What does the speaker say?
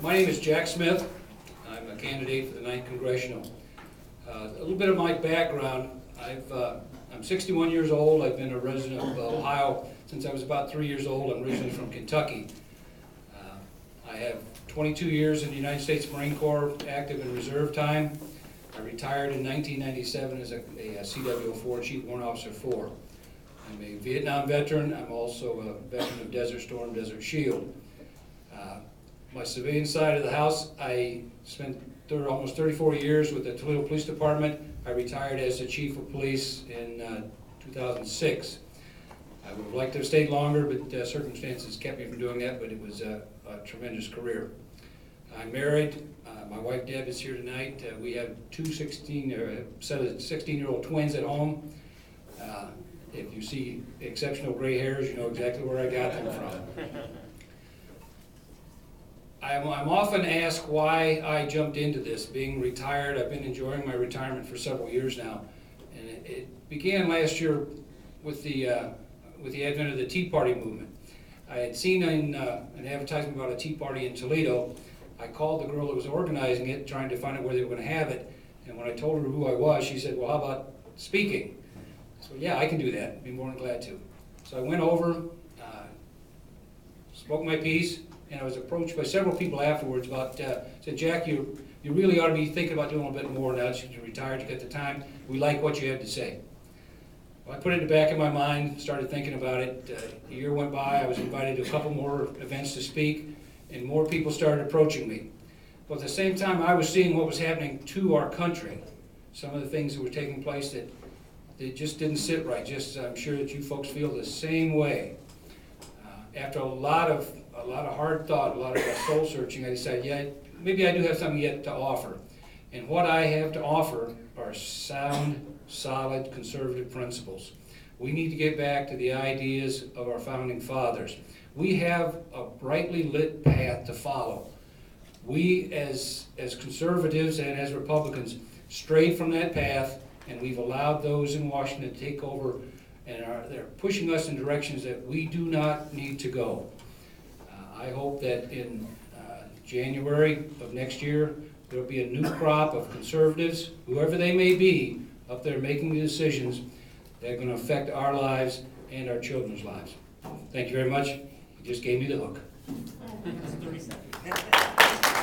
My name is Jack Smith. I'm a candidate for the 9th Congressional. A little bit of my background. I'm 61 years old. I've been a resident of Ohio since I was about 3 years old. I'm originally from Kentucky. I have 22 years in the United States Marine Corps, active in reserve time. I retired in 1997 as a CW04, Chief Warrant Officer 4. I'm a Vietnam veteran. I'm also a veteran of Desert Storm, Desert Shield. My civilian side of the house, I spent almost 34 years with the Toledo Police Department. I retired as the Chief of Police in 2006. I would have liked to have stayed longer, but circumstances kept me from doing that, but it was a tremendous career. I'm married. My wife Deb is here tonight. We have two set of 16-year-old twins at home. If you see exceptional gray hairs, you know exactly where I got them from. I'm often asked why I jumped into this. Being retired, I've been enjoying my retirement for several years now, and it began last year with the advent of the Tea Party movement. I had seen an advertisement about a Tea Party in Toledo. I called the girl that was organizing it, trying to find out where they were going to have it, and when I told her who I was, she said, "Well, how about speaking?" So yeah, I can do that. I'd be more than glad to. So I went over, spoke my piece, and I was approached by several people afterwards about, said, "Jack, you really ought to be thinking about doing a little bit more now that you're retired, you got the time. We like what you have to say." Well, I put it in the back of my mind, started thinking about it. A year went by, I was invited to a couple more events to speak, and more people started approaching me. But at the same time, I was seeing what was happening to our country, some of the things that were taking place that just didn't sit right. I'm sure that you folks feel the same way. After a lot of hard thought, a lot of soul searching, I decided, yeah, maybe I do have something yet to offer. And what I have to offer are sound, solid, conservative principles. We need to get back to the ideas of our founding fathers. We have a brightly lit path to follow. We, as conservatives and as Republicans, strayed from that path, and we've allowed those in Washington to take over, and they're pushing us in directions that we do not need to go. I hope that in January of next year, there'll be a new crop of conservatives, whoever they may be, up there making the decisions that are going to affect our lives and our children's lives. Thank you very much. You just gave me the hook. 30 seconds.